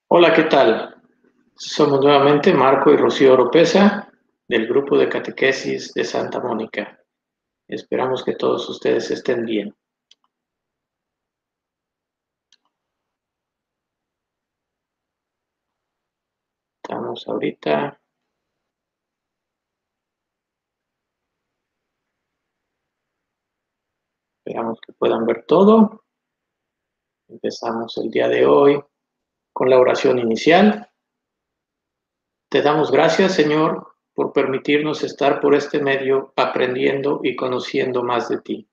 Hola, ¿qué tal? Somos nuevamente Marco y Rocío Oropesa del grupo de catequesis de Santa Mónica. Esperamos que todos ustedes estén bien. Estamos ahorita. Esperamos que puedan ver todo. Empezamos el día de hoy con la oración inicial. Te damos gracias, Señor, por permitirnos estar por este medio aprendiendo y conociendo más de ti.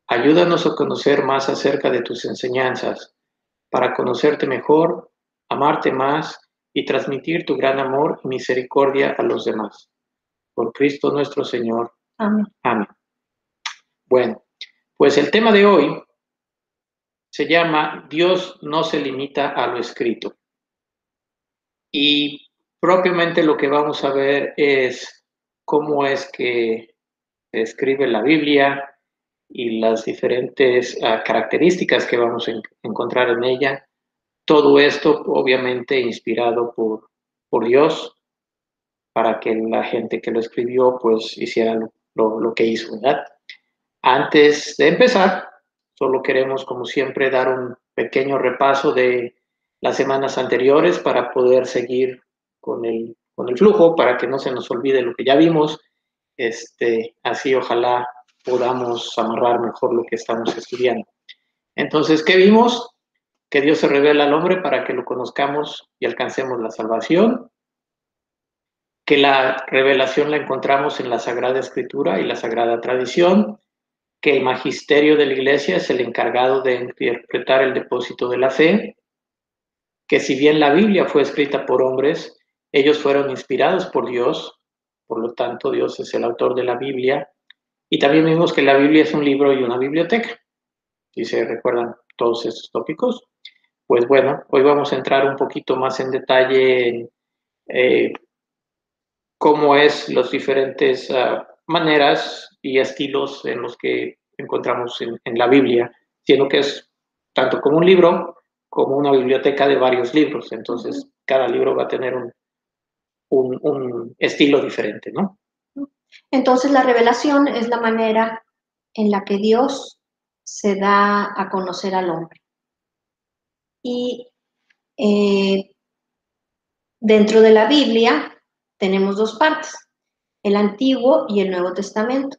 Ayúdanos a conocer más acerca de tus enseñanzas, para conocerte mejor, amarte más y transmitir tu gran amor y misericordia a los demás. Por Cristo nuestro Señor. Amén. Amén. Bueno, pues el tema de hoy se llama Dios no se limita a lo escrito. Y propiamente lo que vamos a ver es cómo es que se escribe la Biblia y las diferentes características que vamos a encontrar en ella. Todo esto obviamente inspirado por Dios para que la gente que lo escribió pues hiciera lo que hizo, ¿verdad? Antes de empezar, solo queremos como siempre dar un pequeño repaso de las semanas anteriores para poder seguir con el flujo, para que no se nos olvide lo que ya vimos. Así ojalá podamos amarrar mejor lo que estamos estudiando. Entonces, ¿qué vimos? Que Dios se revela al hombre para que lo conozcamos y alcancemos la salvación, que la revelación la encontramos en la Sagrada Escritura y la Sagrada Tradición, que el magisterio de la Iglesia es el encargado de interpretar el depósito de la fe, que si bien la Biblia fue escrita por hombres, ellos fueron inspirados por Dios, por lo tanto Dios es el autor de la Biblia, y también vimos que la Biblia es un libro y una biblioteca. Si se recuerdan todos estos tópicos, pues bueno, hoy vamos a entrar un poquito más en detalle en cómo es las diferentes maneras y estilos en los que encontramos en la Biblia, siendo que es tanto como un libro como una biblioteca de varios libros. Entonces, cada libro va a tener un estilo diferente, ¿no? Entonces la revelación es la manera en la que Dios se da a conocer al hombre. Y dentro de la Biblia tenemos dos partes, el Antiguo y el Nuevo Testamento.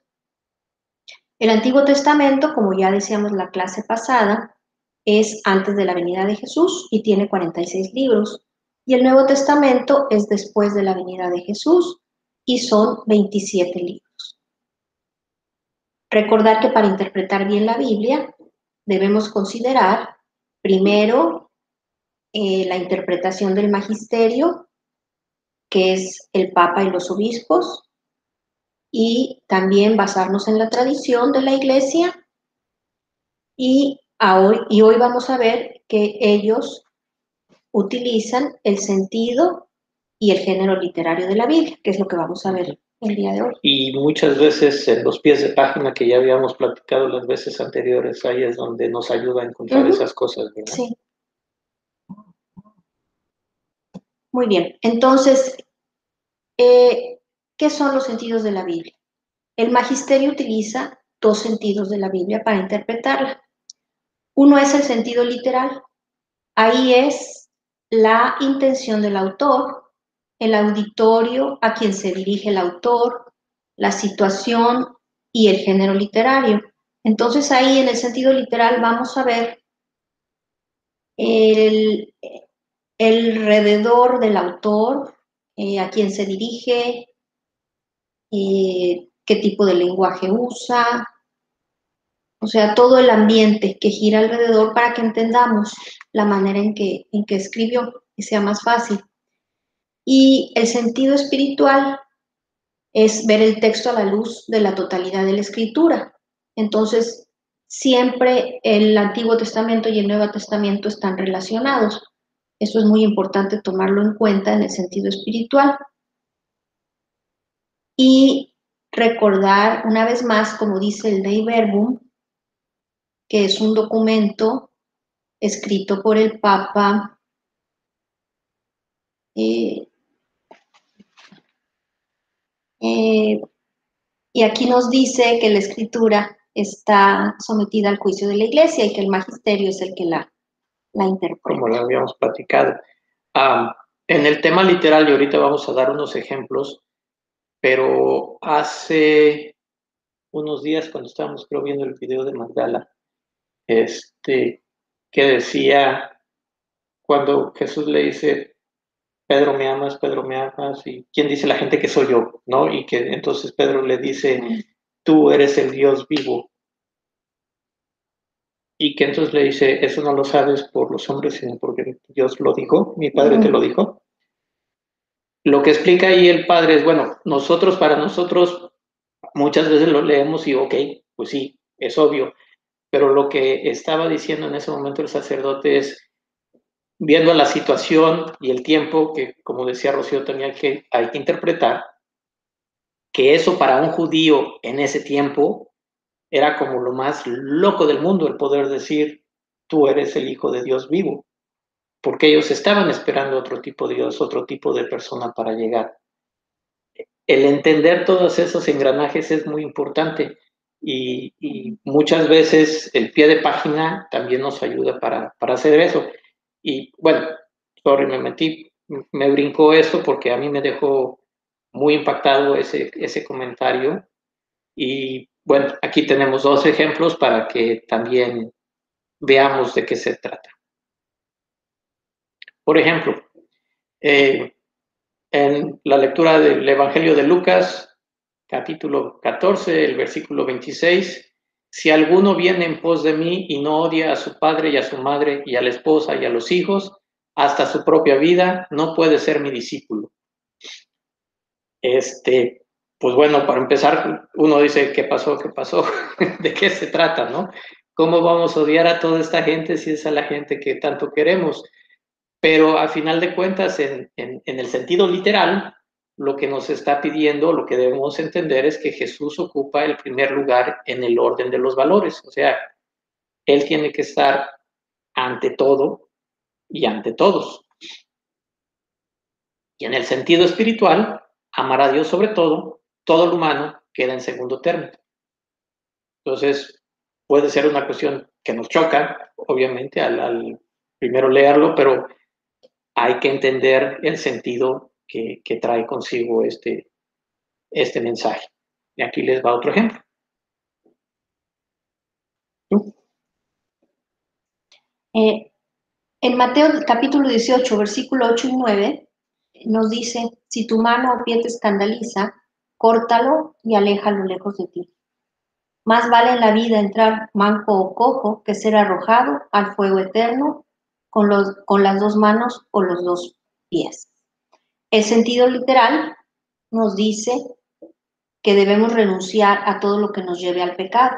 El Antiguo Testamento, como ya decíamos la clase pasada, es antes de la venida de Jesús y tiene 46 libros. Y el Nuevo Testamento es después de la venida de Jesús y son 27 libros. Recordar que para interpretar bien la Biblia debemos considerar primero la interpretación del magisterio, que es el Papa y los obispos, y también basarnos en la tradición de la Iglesia. Y hoy vamos a ver que ellos utilizan el sentido y el género literario de la Biblia, que es lo que vamos a ver el día de hoy. Y muchas veces en los pies de página que ya habíamos platicado las veces anteriores, ahí es donde nos ayuda a encontrar esas cosas, ¿verdad? Sí. Muy bien. Entonces, ¿qué son los sentidos de la Biblia? El magisterio utiliza dos sentidos de la Biblia para interpretarla. Uno es el sentido literal. Ahí es la intención del autor, el auditorio a quien se dirige el autor, la situación y el género literario. Entonces ahí en el sentido literal vamos a ver el alrededor del autor, a quien se dirige, qué tipo de lenguaje usa, o sea, todo el ambiente que gira alrededor para que entendamos la manera en que escribió y sea más fácil. Y el sentido espiritual es ver el texto a la luz de la totalidad de la escritura. Entonces, siempre el Antiguo Testamento y el Nuevo Testamento están relacionados. Eso es muy importante tomarlo en cuenta en el sentido espiritual. Y recordar una vez más, como dice el Dei Verbum, que es un documento escrito por el Papa Eh, eh, y aquí nos dice que la escritura está sometida al juicio de la iglesia y que el magisterio es el que la interpreta. Como lo habíamos platicado. En el tema literal, y ahorita vamos a dar unos ejemplos, pero hace unos días cuando estábamos creo viendo el video de Magdala, que decía cuando Jesús le dice, Pedro me amas, y quién dice la gente que soy yo, ¿no? Y que entonces Pedro le dice, tú eres el Dios vivo. Y que entonces le dice, eso no lo sabes por los hombres, sino porque Dios lo dijo, mi padre te lo dijo. Lo que explica ahí el padre es, bueno, para nosotros, muchas veces lo leemos y ok, pues sí, es obvio, pero lo que estaba diciendo en ese momento el sacerdote es, viendo la situación y el tiempo, que como decía Rocío, hay que interpretar, que eso para un judío en ese tiempo era como lo más loco del mundo, el poder decir, tú eres el Hijo de Dios vivo, porque ellos estaban esperando otro tipo de Dios, otro tipo de persona para llegar. El entender todos esos engranajes es muy importante y muchas veces el pie de página también nos ayuda para hacer eso. Y bueno, sorry, me brincó esto porque a mí me dejó muy impactado ese comentario. Y bueno, aquí tenemos dos ejemplos para que también veamos de qué se trata. Por ejemplo, en la lectura del Evangelio de Lucas, capítulo 14, el versículo 26, si alguno viene en pos de mí y no odia a su padre y a su madre y a la esposa y a los hijos, hasta su propia vida, no puede ser mi discípulo. Pues bueno, para empezar, uno dice, ¿qué pasó? ¿Qué pasó? ¿De qué se trata, no? ¿Cómo vamos a odiar a toda esta gente si es a la gente que tanto queremos? Pero a final de cuentas, en el sentido literal, lo que nos está pidiendo, lo que debemos entender es que Jesús ocupa el primer lugar en el orden de los valores. O sea, Él tiene que estar ante todo y ante todos. Y en el sentido espiritual, amar a Dios sobre todo lo humano queda en segundo término. Entonces, puede ser una cuestión que nos choca, obviamente, al primero leerlo, pero hay que entender el sentido que trae consigo este mensaje. Y aquí les va otro ejemplo. En Mateo capítulo 18, versículo 8 y 9, nos dice, si tu mano o pie te escandaliza, córtalo y aléjalo lejos de ti. Más vale en la vida entrar manco o cojo que ser arrojado al fuego eterno con las dos manos o los dos pies. El sentido literal nos dice que debemos renunciar a todo lo que nos lleve al pecado.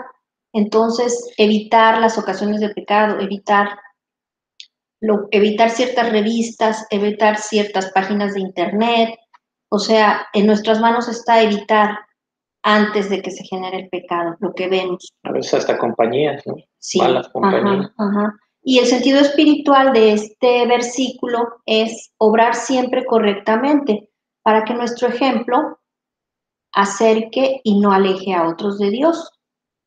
Entonces, evitar las ocasiones de pecado, evitar ciertas revistas, evitar ciertas páginas de internet. O sea, en nuestras manos está evitar antes de que se genere el pecado, lo que vemos. A veces hasta compañías, ¿no? Sí, malas compañías. Ajá. Y el sentido espiritual de este versículo es obrar siempre correctamente para que nuestro ejemplo acerque y no aleje a otros de Dios.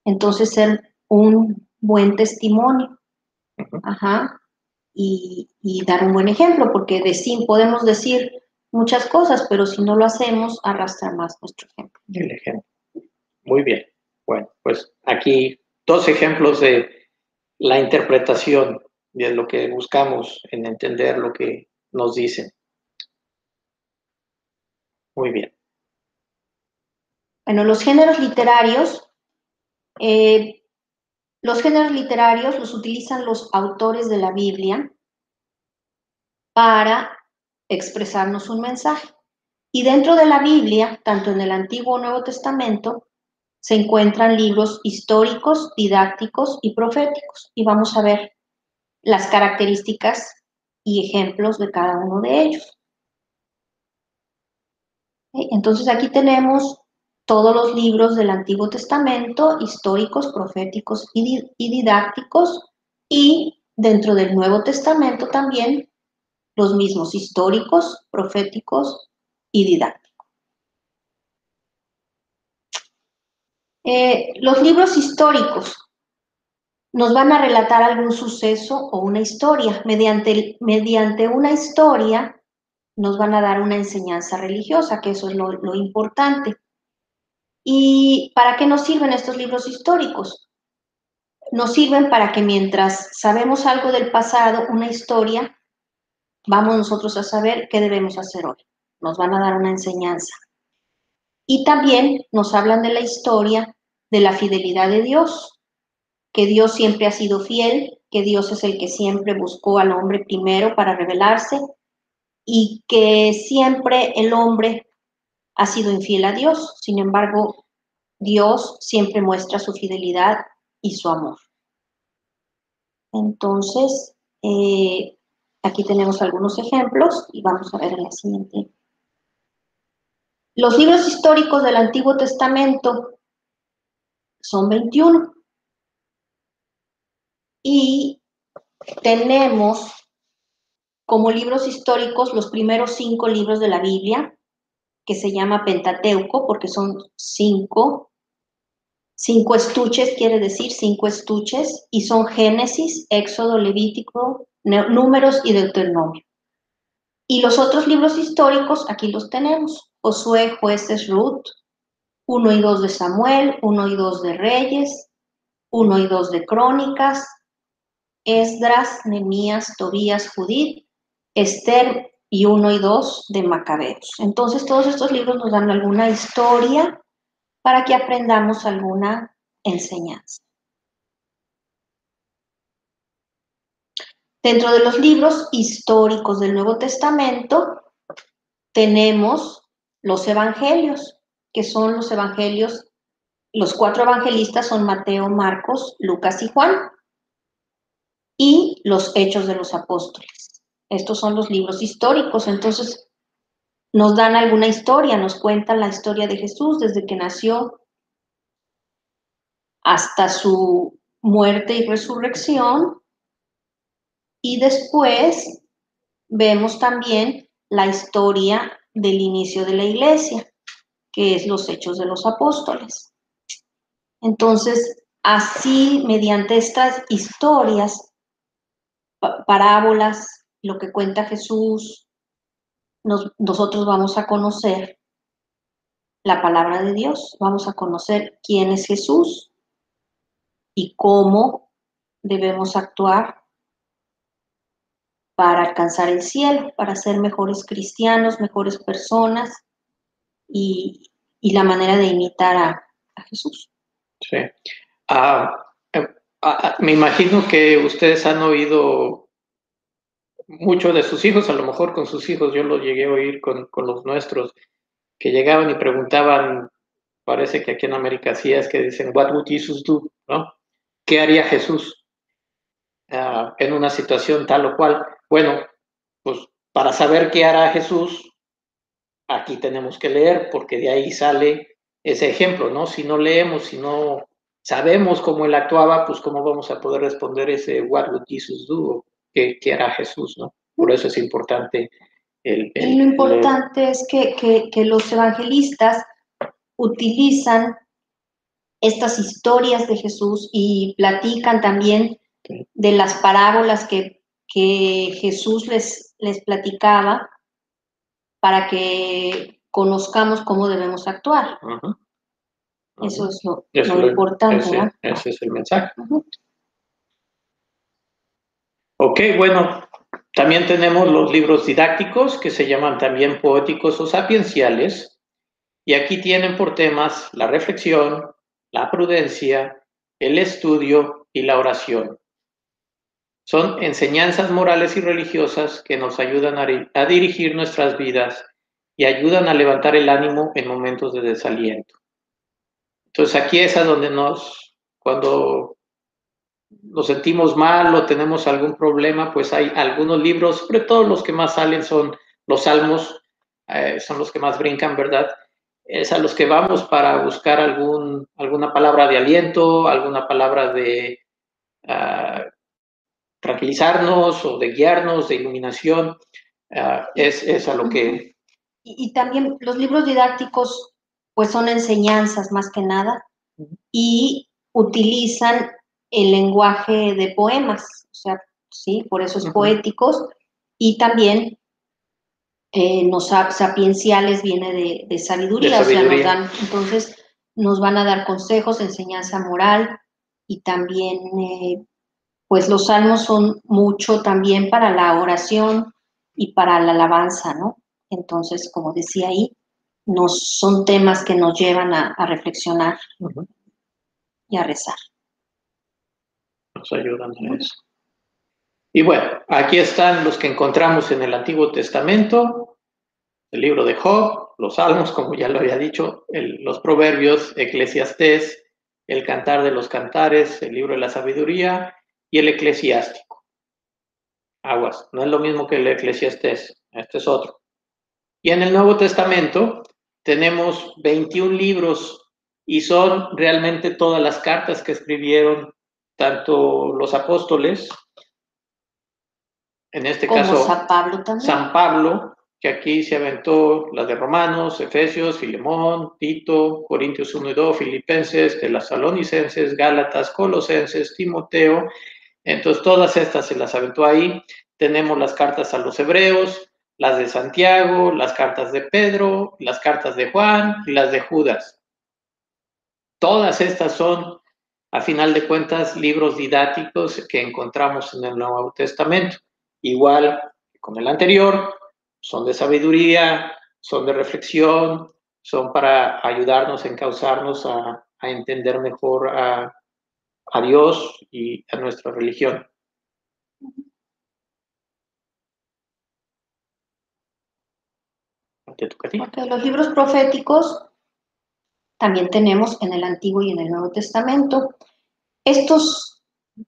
Entonces, ser un buen testimonio. Ajá. Y dar un buen ejemplo, porque podemos decir muchas cosas, pero si no lo hacemos, arrastra más nuestro ejemplo. El ejemplo. Muy bien. Bueno, pues aquí dos ejemplos de la interpretación de lo que buscamos en entender lo que nos dicen. Muy bien. Bueno, los géneros literarios los utilizan los autores de la Biblia para expresarnos un mensaje. Y dentro de la Biblia, tanto en el Antiguo o Nuevo Testamento, se encuentran libros históricos, didácticos y proféticos. Y vamos a ver las características y ejemplos de cada uno de ellos. Entonces aquí tenemos todos los libros del Antiguo Testamento, históricos, proféticos y didácticos, y dentro del Nuevo Testamento también los mismos: históricos, proféticos y didácticos. Los libros históricos nos van a relatar algún suceso o una historia. Mediante una historia nos van a dar una enseñanza religiosa, que eso es lo importante. ¿Y para qué nos sirven estos libros históricos? Nos sirven para que mientras sabemos algo del pasado, una historia, vamos nosotros a saber qué debemos hacer hoy. Nos van a dar una enseñanza. Y también nos hablan de la historia de la fidelidad de Dios, que Dios siempre ha sido fiel, que Dios es el que siempre buscó al hombre primero para revelarse y que siempre el hombre ha sido infiel a Dios. Sin embargo, Dios siempre muestra su fidelidad y su amor. Entonces, aquí tenemos algunos ejemplos y vamos a ver en la siguiente. Los libros históricos del Antiguo Testamento son 21 y tenemos como libros históricos los primeros 5 libros de la Biblia, que se llama Pentateuco, porque son 5 estuches, quiere decir 5 estuches, y son Génesis, Éxodo, Levítico, Números y Deuteronomio. Y los otros libros históricos, aquí los tenemos: Josué, Jueces, Ruth, 1 y 2 de Samuel, 1 y 2 de Reyes, 1 y 2 de Crónicas, Esdras, Nehemías, Tobías, Judith, Esther y 1 y 2 de Macabeos. Entonces, todos estos libros nos dan alguna historia para que aprendamos alguna enseñanza. Dentro de los libros históricos del Nuevo Testamento tenemos los evangelios, que son los evangelios, los 4 evangelistas son Mateo, Marcos, Lucas y Juan, y los Hechos de los Apóstoles. Estos son los libros históricos. Entonces, nos dan alguna historia, nos cuentan la historia de Jesús desde que nació hasta su muerte y resurrección, y después vemos también la historia del inicio de la iglesia, que es los Hechos de los Apóstoles. Entonces, así, mediante estas historias, parábolas, lo que cuenta Jesús, nosotros vamos a conocer la palabra de Dios, vamos a conocer quién es Jesús y cómo debemos actuar para alcanzar el cielo, para ser mejores cristianos, mejores personas, y la manera de imitar a Jesús. Sí. Me imagino que ustedes han oído mucho de sus hijos, a lo mejor con sus hijos, yo lo llegué a oír con los nuestros, que llegaban y preguntaban, parece que aquí en América sí es que dicen, what would Jesus do? ¿No? ¿Qué haría Jesús en una situación tal o cual? Bueno, pues para saber qué hará Jesús, aquí tenemos que leer, porque de ahí sale ese ejemplo, ¿no? Si no leemos, si no sabemos cómo él actuaba, pues cómo vamos a poder responder ese what would Jesus do? ¿Qué hará Jesús, no? Por eso es importante y lo importante es que los evangelistas utilizan estas historias de Jesús y platican también de las parábolas que Jesús les platicaba para que conozcamos cómo debemos actuar. Eso es lo importante, ¿no? Ese es el mensaje. Ok, bueno, también tenemos los libros didácticos, que se llaman también poéticos o sapienciales, y aquí tienen por temas la reflexión, la prudencia, el estudio y la oración. Son enseñanzas morales y religiosas que nos ayudan a dirigir nuestras vidas y ayudan a levantar el ánimo en momentos de desaliento. Entonces aquí es a donde cuando nos sentimos mal o tenemos algún problema, pues hay algunos libros, sobre todo los que más salen son los salmos, son los que más brincan, ¿verdad? Es a los que vamos para buscar alguna palabra de aliento, alguna palabra de tranquilizarnos o de guiarnos, de iluminación. Es a lo que... Y también los libros didácticos, pues son enseñanzas más que nada, y utilizan el lenguaje de poemas, o sea, sí, por eso es poéticos, y también sapienciales viene de sabiduría, o sea, nos dan, entonces nos van a dar consejos, enseñanza moral, y también, pues los salmos son mucho también para la oración y para la alabanza, ¿no? Entonces, como decía ahí, son temas que nos llevan a reflexionar y a rezar. Nos ayudan a eso. Y bueno, aquí están los que encontramos en el Antiguo Testamento, el libro de Job, los Salmos, como ya lo había dicho, los Proverbios, Eclesiastés, el Cantar de los Cantares, el libro de la Sabiduría y el Eclesiástico. Aguas, no es lo mismo que el Eclesiastés, este es otro. Y en el Nuevo Testamento tenemos 21 libros y son realmente todas las cartas que escribieron tanto los apóstoles, en este como caso San Pablo también. San Pablo, que aquí se aventó las de Romanos, Efesios, Filemón, Tito, Corintios 1 y 2, Filipenses, Tesalonicenses, Gálatas, Colosenses, Timoteo. Entonces todas estas se las aventó ahí. Tenemos las cartas a los hebreos, las de Santiago, las cartas de Pedro, las cartas de Juan y las de Judas. Todas estas son, a final de cuentas, libros didácticos que encontramos en el Nuevo Testamento. Igual que con el anterior, son de sabiduría, son de reflexión, son para ayudarnos, encauzarnos a entender mejor a Dios y a nuestra religión. ¿Te toca a ti? Okay, los libros proféticos también tenemos en el Antiguo y en el Nuevo Testamento. Estos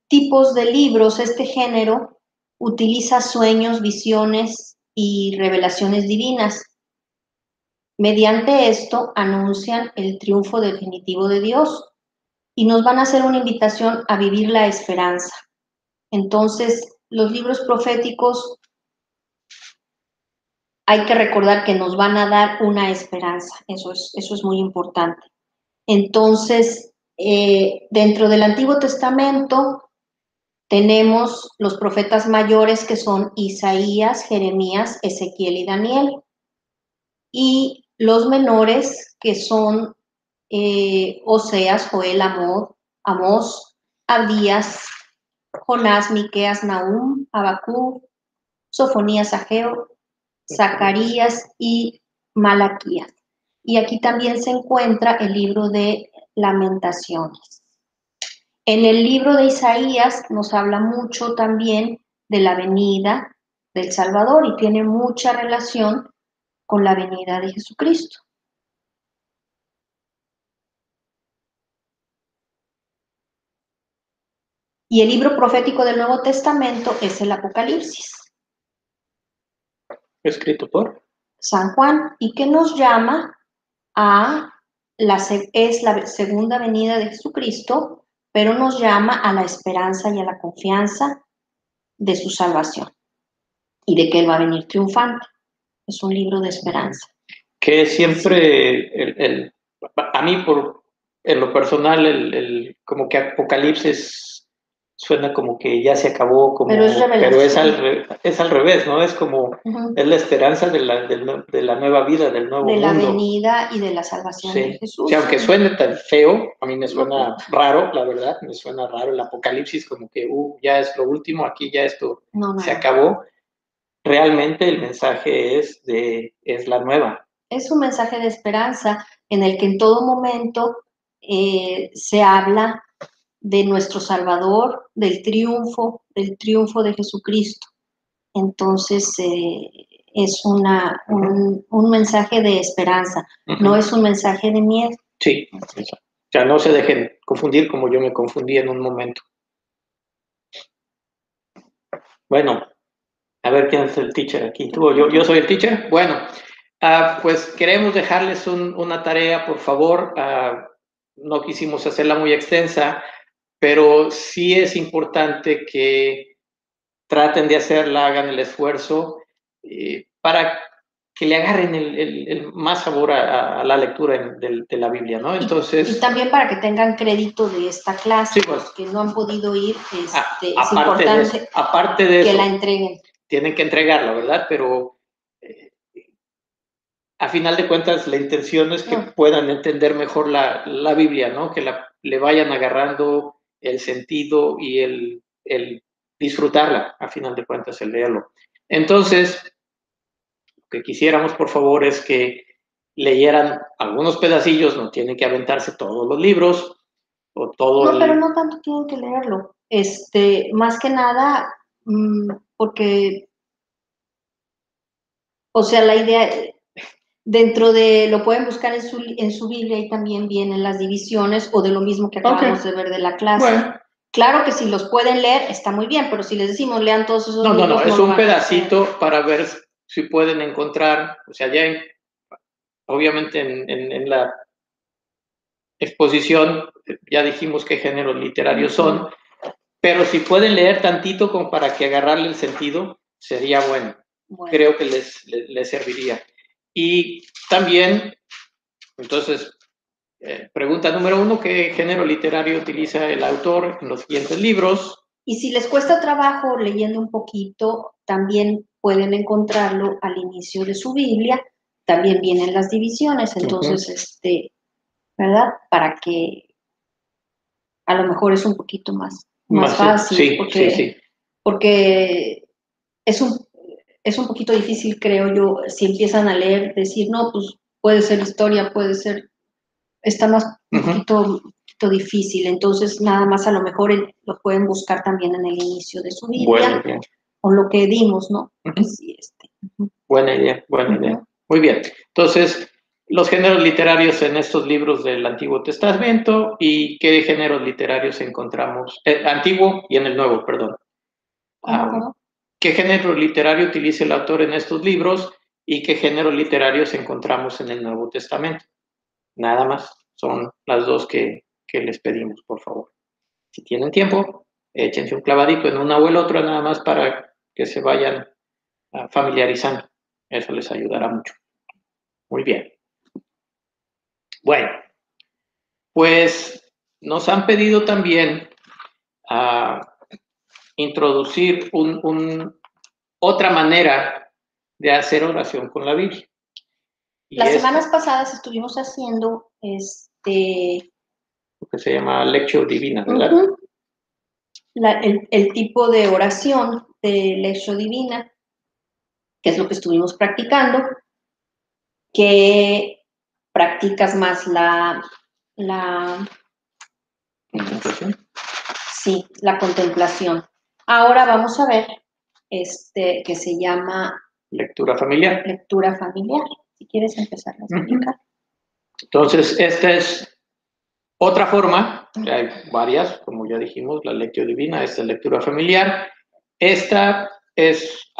tipos de libros, este género, utiliza sueños, visiones y revelaciones divinas. Mediante esto anuncian el triunfo definitivo de Dios y nos van a hacer una invitación a vivir la esperanza. Entonces, los libros proféticos hay que recordar que nos van a dar una esperanza, eso es muy importante. Entonces, dentro del Antiguo Testamento tenemos los profetas mayores que son Isaías, Jeremías, Ezequiel y Daniel, y los menores que son Oseas, Joel, Amós, Abdías, Jonás, Miqueas, Nahum, Habacuc, Sofonías, Ageo, Zacarías y Malaquías. Y aquí también se encuentra el libro de Lamentaciones. En el libro de Isaías nos habla mucho también de la venida del Salvador y tiene mucha relación con la venida de Jesucristo. Y el libro profético del Nuevo Testamento es el Apocalipsis. Escrito por San Juan, y que nos llama a la segunda venida de Jesucristo, pero nos llama a la esperanza y a la confianza de su salvación y de que Él va a venir triunfante. Es un libro de esperanza. Que siempre, a mí en lo personal, como que Apocalipsis suena como que ya se acabó, pero es al revés, ¿no? Es como, es la esperanza de la nueva vida, del nuevo mundo. De la venida y de la salvación de Jesús. O sea, aunque suene tan feo, a mí me suena raro, la verdad, me suena raro el Apocalipsis, como que ya es lo último, aquí ya esto se acabó. Realmente el mensaje es la nueva. Es un mensaje de esperanza en el que en todo momento se habla de nuestro Salvador, del triunfo de Jesucristo. Entonces, es un mensaje de esperanza, no es un mensaje de miedo. Sí, o sea, no se dejen confundir como yo me confundí en un momento. Bueno, a ver quién es el teacher aquí. ¿Tú o yo? ¿Yo soy el teacher? Bueno, pues queremos dejarles una tarea, por favor. No quisimos hacerla muy extensa, pero sí es importante que traten de hacerla, hagan el esfuerzo para que le agarren el más sabor a la lectura de la Biblia, ¿no? Entonces, y también para que tengan crédito de esta clase, sí, pues, los que no han podido ir, es aparte importante de que eso, la entreguen. tienen que entregarla, ¿verdad? Pero a final de cuentas, la intención es que puedan entender mejor la Biblia, ¿no? Que le vayan agarrando el sentido y el disfrutarla, a final de cuentas, el leerlo. Entonces, lo que quisiéramos, por favor, es que leyeran algunos pedacillos, no tienen que aventarse todos los libros o todo No, pero no tanto tienen que leerlo. Más que nada, porque, o sea, la idea, dentro de, lo pueden buscar en su Biblia y también vienen las divisiones o de lo mismo que acabamos de ver de la clase. Bueno. Claro que si los pueden leer está muy bien, pero si les decimos lean todos esos libros, No, es lo un van a hacer. pedacito para ver si pueden encontrar, o sea, ya obviamente en la exposición ya dijimos qué géneros literarios son, pero si pueden leer tantito como para que agarrarle el sentido, sería bueno. Creo que les serviría. Y también, entonces, pregunta número 1, ¿qué género literario utiliza el autor en los siguientes libros? Y si les cuesta trabajo leyendo un poquito, también pueden encontrarlo al inicio de su Biblia, también vienen las divisiones, entonces, ¿verdad? Para que a lo mejor es un poquito más fácil, sí, porque es un poquito difícil, creo yo, si empiezan a leer, decir, no, pues puede ser historia, puede ser, está más un poquito difícil, entonces nada más a lo mejor lo pueden buscar también en el inicio de su Biblia, o lo que dimos, ¿no? Sí, Buena idea. Muy bien. Entonces, los géneros literarios en estos libros del Antiguo Testamento y qué géneros literarios encontramos, Antiguo y en el Nuevo, perdón. ¿Qué género literario utiliza el autor en estos libros y qué géneros literarios encontramos en el Nuevo Testamento? Nada más, son las dos que les pedimos, por favor. Si tienen tiempo, échense un clavadito en una o el otro, nada más para que se vayan familiarizando. Eso les ayudará mucho. Muy bien. Bueno, pues nos han pedido también introducir otra manera de hacer oración con la Biblia. Las semanas pasadas estuvimos haciendo lo que se llama Lectio Divina, ¿verdad? El tipo de oración de Lectio Divina, que es lo que estuvimos practicando, que practicas más la contemplación. Sí, la contemplación. Ahora vamos a ver que se llama lectura familiar. Lectura familiar. Si quieres empezar a explicar. Entonces, esta es otra forma, hay varias, como ya dijimos, la Lectio Divina, esta es lectura familiar. Esta es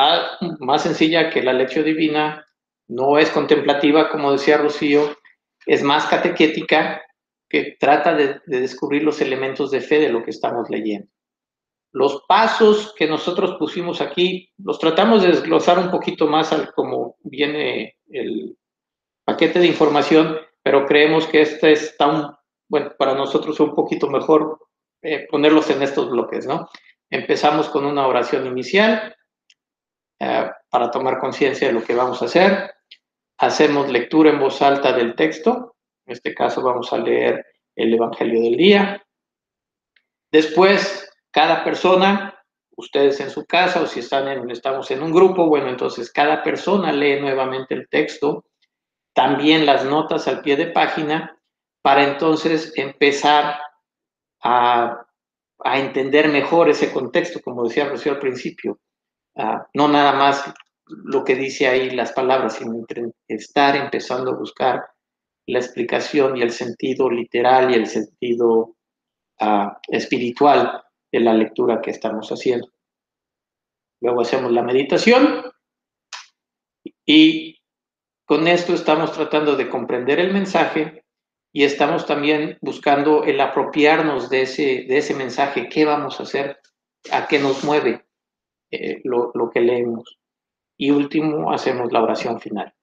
más sencilla que la Lectio Divina, no es contemplativa, como decía Rocío, es más catequética, que trata de descubrir los elementos de fe de lo que estamos leyendo. Los pasos que nosotros pusimos aquí, los tratamos de desglosar un poquito más al como viene el paquete de información, pero creemos que este está bueno, para nosotros un poquito mejor ponerlos en estos bloques, ¿no? Empezamos con una oración inicial para tomar conciencia de lo que vamos a hacer. Hacemos lectura en voz alta del texto. En este caso vamos a leer el Evangelio del día. Después, cada persona, ustedes en su casa o si estamos en un grupo, bueno, entonces cada persona lee nuevamente el texto, también las notas al pie de página, para entonces empezar a entender mejor ese contexto, como decía Rocío al principio. No nada más lo que dice ahí las palabras, sino estar empezando a buscar la explicación y el sentido literal y el sentido espiritual de la lectura que estamos haciendo. Luego hacemos la meditación y con esto estamos tratando de comprender el mensaje y estamos también buscando el apropiarnos de ese mensaje. ¿Qué vamos a hacer? ¿A qué nos mueve lo que leemos? y último hacemos la oración final.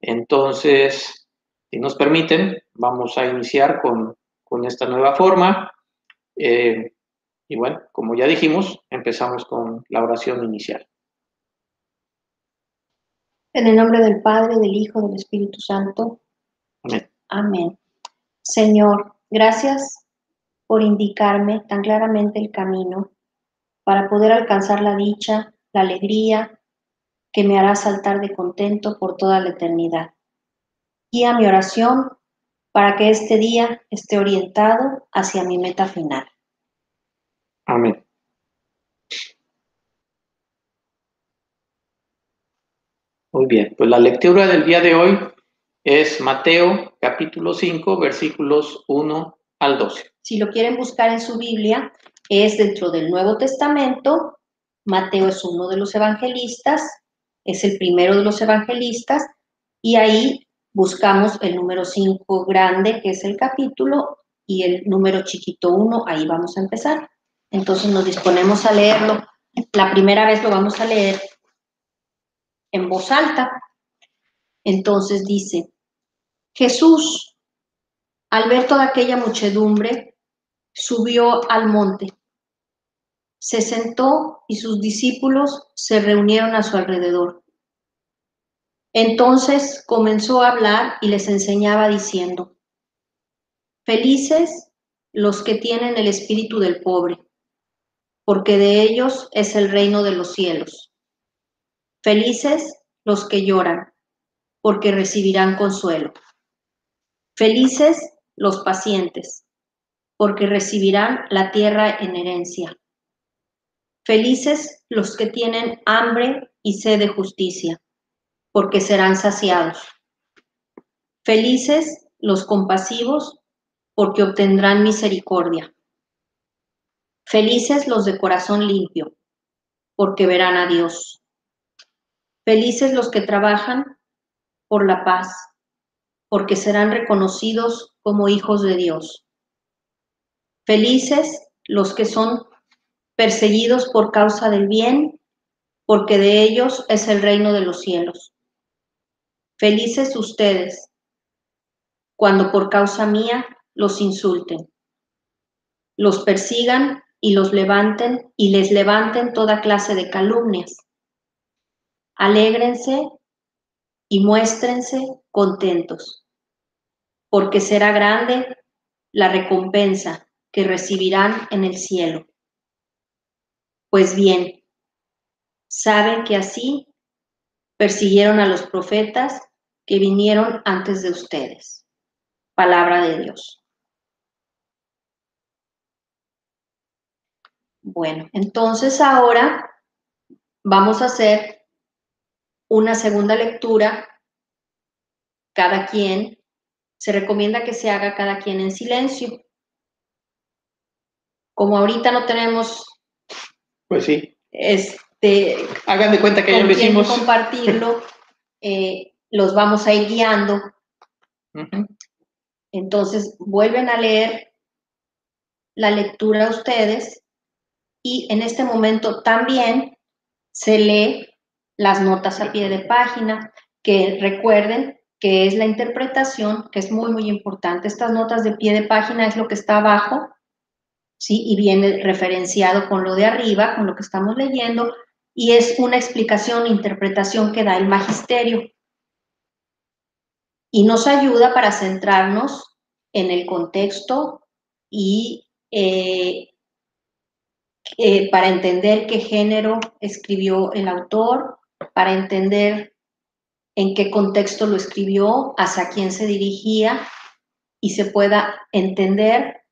Entonces, si nos permiten, vamos a iniciar con esta nueva forma. Y bueno, como ya dijimos, empezamos con la oración inicial. En el nombre del Padre, del Hijo, del Espíritu Santo. Amén. Amén. Señor, gracias por indicarme tan claramente el camino para poder alcanzar la dicha, la alegría que me hará saltar de contento por toda la eternidad. Guía mi oración para que este día esté orientado hacia mi meta final. Amén. Muy bien, pues la lectura del día de hoy es Mateo capítulo 5, versículos 1 al 12. Si lo quieren buscar en su Biblia, es dentro del Nuevo Testamento. Mateo es uno de los evangelistas, es el primero de los evangelistas, y ahí buscamos el número 5 grande, que es el capítulo, y el número chiquito 1, ahí vamos a empezar. Entonces nos disponemos a leerlo. La primera vez lo vamos a leer en voz alta. Entonces dice: Jesús, al ver toda aquella muchedumbre, subió al monte. Se sentó y sus discípulos se reunieron a su alrededor. Entonces comenzó a hablar y les enseñaba diciendo: Felices los que tienen el espíritu del pobre, porque de ellos es el reino de los cielos. Felices los que lloran, porque recibirán consuelo. Felices los pacientes, porque recibirán la tierra en herencia. Felices los que tienen hambre y sed de justicia, porque serán saciados. Felices los compasivos, porque obtendrán misericordia. Felices los de corazón limpio, porque verán a Dios. Felices los que trabajan por la paz, porque serán reconocidos como hijos de Dios. Felices los que son perseguidos por causa del bien, porque de ellos es el reino de los cielos. Felices ustedes, cuando por causa mía los insulten, los persigan y los levanten y les levanten toda clase de calumnias. Alégrense y muéstrense contentos, porque será grande la recompensa que recibirán en el cielo. Pues bien, saben que así persiguieron a los profetas que vinieron antes de ustedes. Palabra de Dios. Bueno, entonces ahora vamos a hacer una segunda lectura. Cada quien, se recomienda que se haga cada quien en silencio. Como ahorita no tenemos, pues sí, hagan de cuenta que ya lo hicimos, compartirlo, los vamos a ir guiando. Entonces vuelven a leer la lectura a ustedes y en este momento también se lee las notas a pie de página, que recuerden que es la interpretación, que es muy, muy importante. Estas notas de pie de página es lo que está abajo, ¿sí? Y viene referenciado con lo de arriba, con lo que estamos leyendo, y es una explicación, interpretación que da el magisterio. Y nos ayuda para centrarnos en el contexto y para entender qué género escribió el autor, para entender en qué contexto lo escribió, hacia quién se dirigía y se pueda entender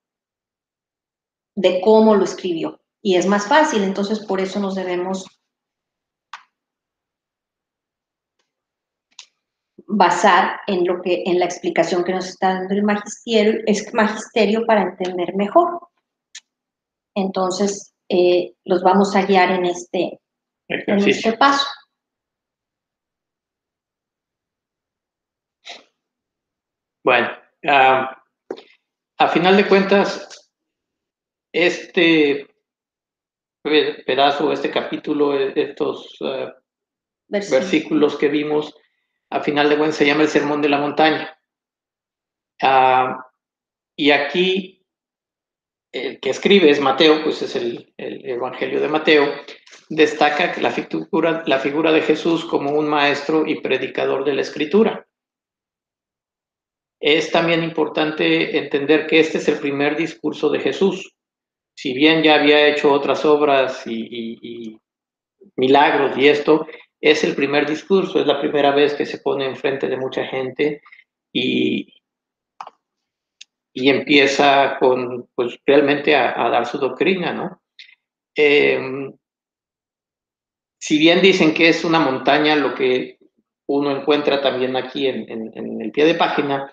de cómo lo escribió. Y es más fácil, entonces por eso nos debemos basar en la explicación que nos está dando el magisterio para entender mejor. Entonces, los vamos a guiar en este paso. Bueno, a final de cuentas, este pedazo, este capítulo, estos versículos que vimos, a final de cuentas se llama el Sermón de la Montaña. Y aquí el que escribe es Mateo, pues es el Evangelio de Mateo, destaca la figura de Jesús como un maestro y predicador de la Escritura. Es también importante entender que este es el primer discurso de Jesús. Si bien ya había hecho otras obras y milagros y esto, es el primer discurso, es la primera vez que se pone enfrente de mucha gente y empieza con, pues, realmente a dar su doctrina, ¿no? Si bien dicen que es una montaña, lo que uno encuentra también aquí en el pie de página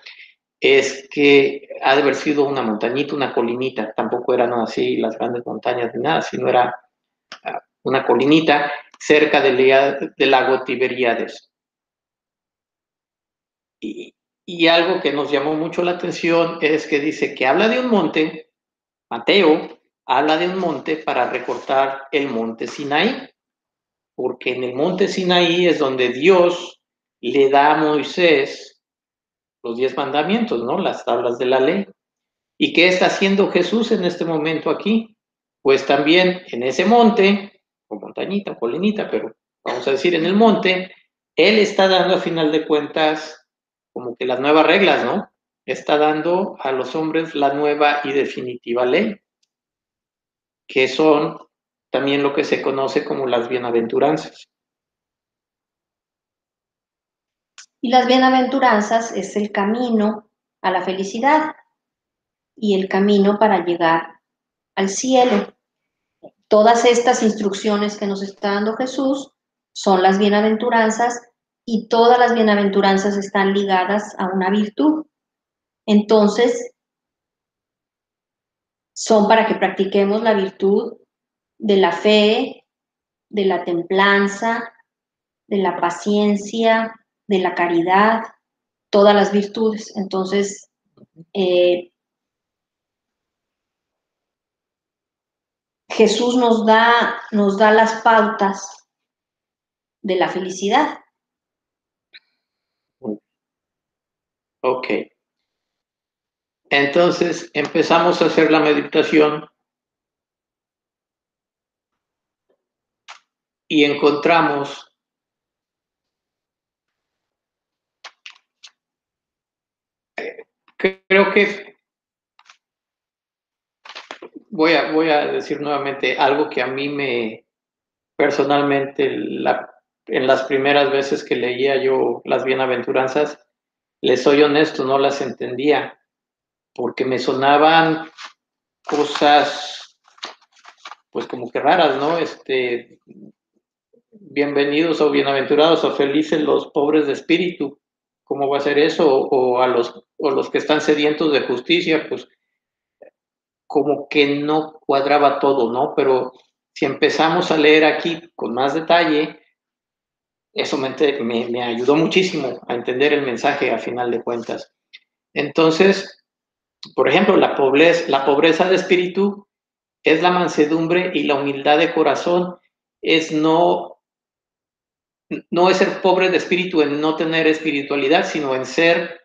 es que ha de haber sido una montañita, una colinita, tampoco eran así las grandes montañas ni nada, sino era una colinita cerca del lago Tiberíades. Y algo que nos llamó mucho la atención es que dice que habla de un monte, Mateo habla de un monte para recortar el monte Sinaí, porque en el monte Sinaí es donde Dios le da a Moisés los 10 mandamientos, ¿no? Las tablas de la ley. ¿Y qué está haciendo Jesús en este momento aquí? Pues también en ese monte, o montañita, o colinita, pero vamos a decir en el monte, Él está dando a final de cuentas como que las nuevas reglas, ¿no? Está dando a los hombres la nueva y definitiva ley, que son también lo que se conoce como las bienaventuranzas. Y las bienaventuranzas es el camino a la felicidad y el camino para llegar al cielo. Todas estas instrucciones que nos está dando Jesús son las bienaventuranzas y todas las bienaventuranzas están ligadas a una virtud. Entonces, son para que practiquemos la virtud de la fe, de la templanza, de la paciencia, de la caridad, todas las virtudes. Entonces, Jesús nos da las pautas de la felicidad. Ok. Entonces empezamos a hacer la meditación y encontramos creo que voy a decir nuevamente algo que a mí me personalmente en las primeras veces que leía yo las bienaventuranzas, les soy honesto, no las entendía porque me sonaban cosas pues como que raras, ¿no? Bienvenidos o bienaventurados o felices los pobres de espíritu. ¿Cómo va a ser eso? O los que están sedientos de justicia, pues como que no cuadraba todo, ¿no? Pero si empezamos a leer aquí con más detalle, eso me ayudó muchísimo a entender el mensaje a final de cuentas. Entonces, por ejemplo, la pobreza de espíritu es la mansedumbre y la humildad de corazón, es no es ser pobre de espíritu en no tener espiritualidad, sino en ser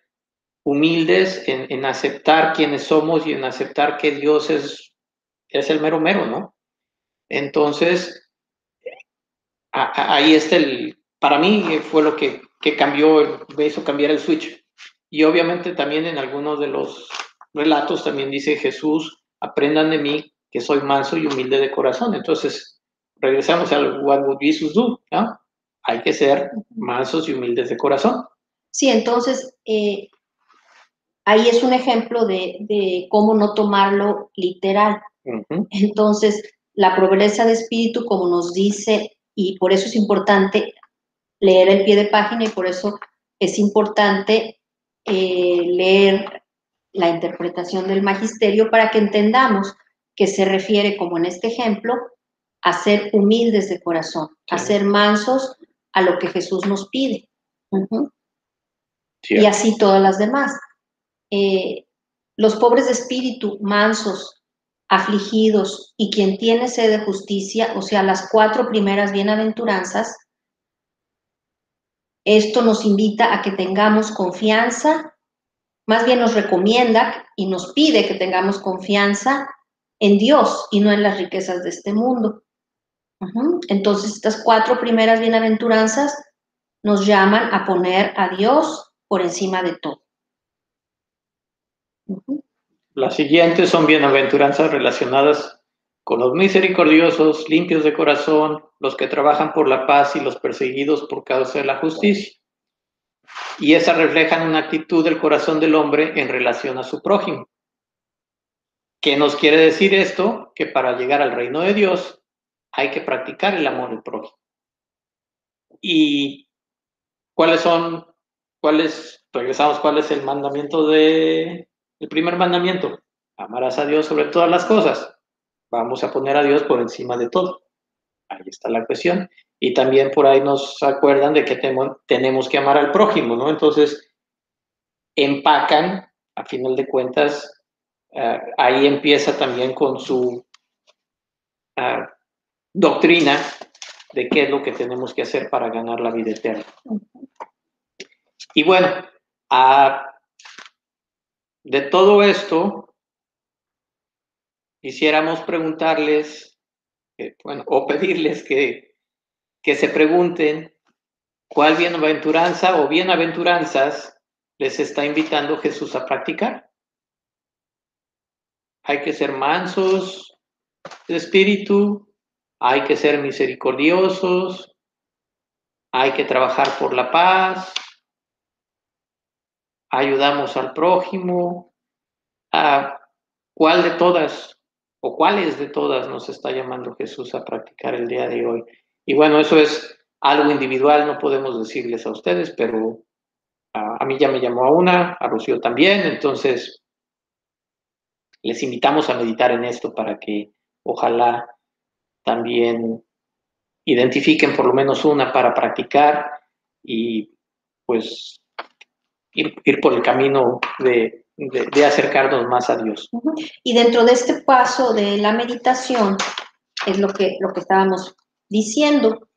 humildes, en aceptar quiénes somos y en aceptar que Dios es el mero mero, ¿no? Entonces, ahí está para mí fue lo que cambió, me hizo cambiar el switch. Y obviamente también en algunos de los relatos también dice Jesús, aprendan de mí que soy manso y humilde de corazón. Entonces, regresamos al what would Jesus do, ¿no? Hay que ser mansos y humildes de corazón. Sí, entonces ahí es un ejemplo de cómo no tomarlo literal. Uh-huh. Entonces, la pobreza de espíritu, como nos dice, y por eso es importante leer el pie de página y por eso es importante leer la interpretación del magisterio para que entendamos que se refiere, como en este ejemplo, a ser humildes de corazón, sí, a ser mansos a lo que Jesús nos pide. Uh-huh. Y así todas las demás. Los pobres de espíritu, mansos, afligidos y quien tiene sed de justicia, o sea, las 4 primeras bienaventuranzas, Esto nos invita a que tengamos confianza, más bien nos recomienda y nos pide que tengamos confianza en Dios y no en las riquezas de este mundo. Entonces, estas 4 primeras bienaventuranzas nos llaman a poner a Dios por encima de todo. Las siguientes son bienaventuranzas relacionadas con los misericordiosos, limpios de corazón, los que trabajan por la paz y los perseguidos por causa de la justicia. Y esas reflejan una actitud del corazón del hombre en relación a su prójimo. ¿Qué nos quiere decir esto? Que para llegar al reino de Dios hay que practicar el amor al prójimo. ¿Y regresamos, cuál es el mandamiento el primer mandamiento? Amarás a Dios sobre todas las cosas. Vamos a poner a Dios por encima de todo. Ahí está la cuestión. Y también por ahí nos acuerdan de que tenemos que amar al prójimo, ¿no? Entonces, empacan, a final de cuentas, ahí empieza también con su doctrina de qué es lo que tenemos que hacer para ganar la vida eterna. Y bueno, de todo esto, quisiéramos preguntarles, o pedirles que se pregunten cuál bienaventuranza o bienaventuranzas les está invitando Jesús a practicar. Hay que ser mansos de espíritu, hay que ser misericordiosos, hay que trabajar por la paz, ayudamos al prójimo. ¿Cuál de todas o cuáles de todas nos está llamando Jesús a practicar el día de hoy? Y bueno, eso es algo individual, no podemos decirles a ustedes, pero a mí ya me llamó a una, a Rocío también, entonces les invitamos a meditar en esto para que ojalá también identifiquen por lo menos una para practicar y pues ir por el camino de acercarnos más a Dios. Y dentro de este paso de la meditación, es lo que estábamos diciendo,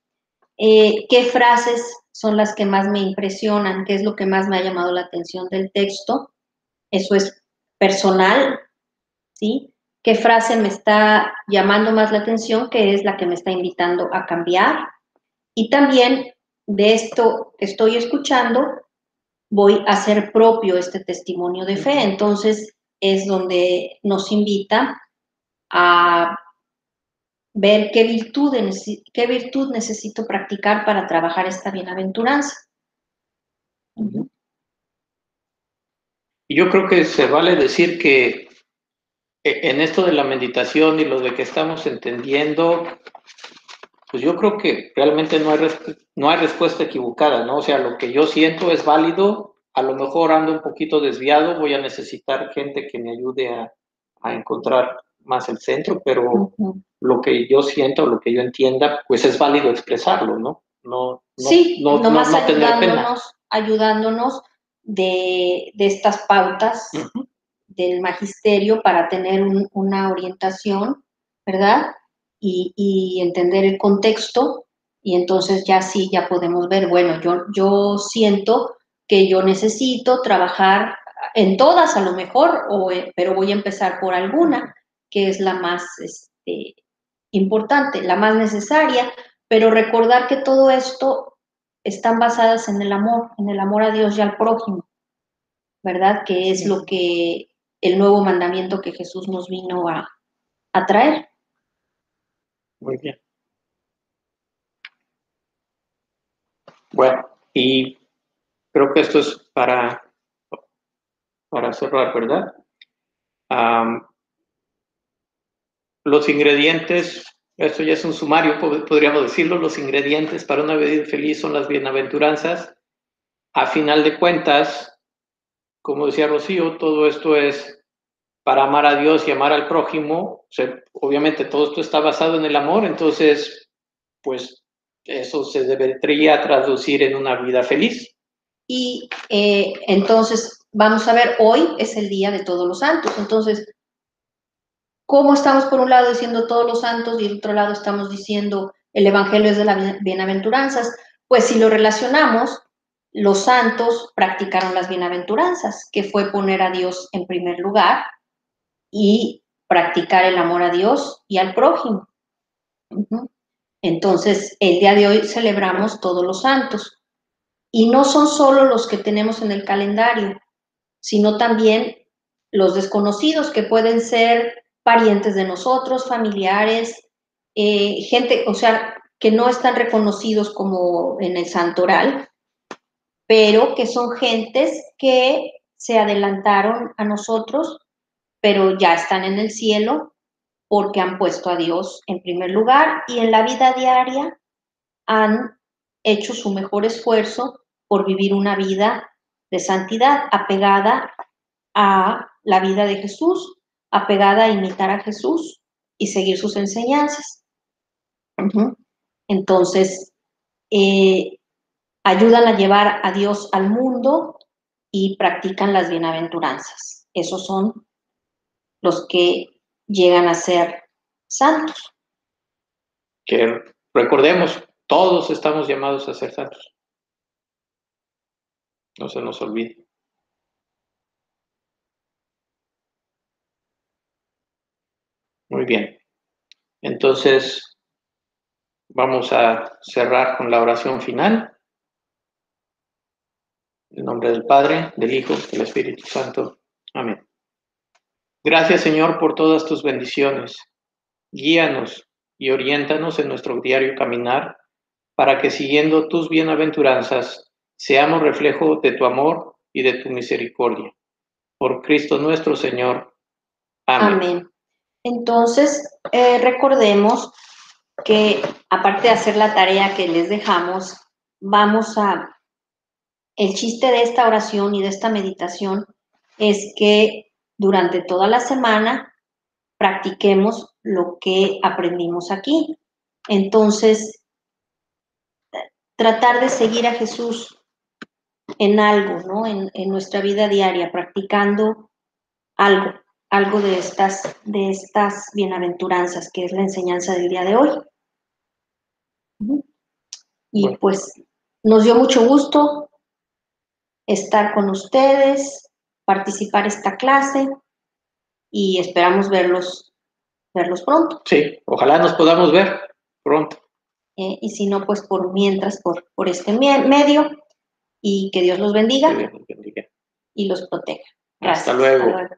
¿qué frases son las que más me impresionan? ¿Qué es lo que más me ha llamado la atención del texto? Eso es personal, ¿sí? ¿Qué frase me está llamando más la atención? ¿Qué es la que me está invitando a cambiar? Y también de esto que estoy escuchando, voy a hacer propio este testimonio de fe. Entonces, es donde nos invita a ver qué virtud necesito practicar para trabajar esta bienaventuranza. Y yo creo que se vale decir que en esto de la meditación y lo de que estamos entendiendo, pues yo creo que realmente no hay respuesta equivocada, ¿no? O sea, lo que yo siento es válido, a lo mejor ando un poquito desviado, voy a necesitar gente que me ayude a encontrar más el centro, pero lo que yo siento, lo que yo entienda, pues es válido expresarlo, ¿no? Sí, nomás no tener pena. ayudándonos de estas pautas del magisterio para tener una orientación, ¿verdad? Y entender el contexto, y entonces ya sí, ya podemos ver, bueno, yo siento que yo necesito trabajar en todas a lo mejor, pero voy a empezar por alguna, que es la más importante, la más necesaria, pero recordar que todo esto están basadas en el amor a Dios y al prójimo, ¿verdad? Que es lo que el nuevo mandamiento que Jesús nos vino a traer. Muy bien. Bueno, y creo que esto es para cerrar, ¿verdad? Los ingredientes, esto ya es un sumario, podríamos decirlo, los ingredientes para una vida feliz son las bienaventuranzas. A final de cuentas, como decía Rocío, todo esto es para amar a Dios y amar al prójimo. O sea, obviamente todo esto está basado en el amor, entonces, pues eso se debería traducir en una vida feliz. Y entonces, vamos a ver, hoy es el Día de Todos los Santos. Entonces, ¿cómo estamos por un lado diciendo todos los santos y del otro lado estamos diciendo el Evangelio es de las bienaventuranzas? Pues si lo relacionamos, los santos practicaron las bienaventuranzas, que fue poner a Dios en primer lugar y practicar el amor a Dios y al prójimo. Entonces, el día de hoy celebramos todos los santos. Y no son solo los que tenemos en el calendario, sino también los desconocidos, que pueden ser parientes de nosotros, familiares, gente, o sea, que no están reconocidos como en el santoral, pero que son gentes que se adelantaron a nosotros, pero ya están en el cielo porque han puesto a Dios en primer lugar y en la vida diaria han hecho su mejor esfuerzo por vivir una vida de santidad, apegada a la vida de Jesús, apegada a imitar a Jesús y seguir sus enseñanzas. Entonces, ayudan a llevar a Dios al mundo y practican las bienaventuranzas. Esos son los que llegan a ser santos. Que recordemos, todos estamos llamados a ser santos. No se nos olvide. Muy bien. Entonces, vamos a cerrar con la oración final. En nombre del Padre, del Hijo, del Espíritu Santo. Amén. Gracias, Señor, por todas tus bendiciones. Guíanos y oriéntanos en nuestro diario caminar, para que siguiendo tus bienaventuranzas, seamos reflejo de tu amor y de tu misericordia. Por Cristo nuestro Señor. Amén. Amén. Entonces, recordemos que aparte de hacer la tarea que les dejamos, el chiste de esta oración y de esta meditación es que durante toda la semana practiquemos lo que aprendimos aquí. Entonces, tratar de seguir a Jesús en algo, ¿no? En nuestra vida diaria, practicando algo de estas bienaventuranzas, que es la enseñanza del día de hoy. Y pues nos dio mucho gusto estar con ustedes, participar esta clase y esperamos verlos pronto. Sí, ojalá nos podamos ver pronto. Y si no, pues mientras por este medio, y que Dios los bendiga, Que Dios nos bendiga. y los proteja. Hasta Gracias. luego. Hasta luego.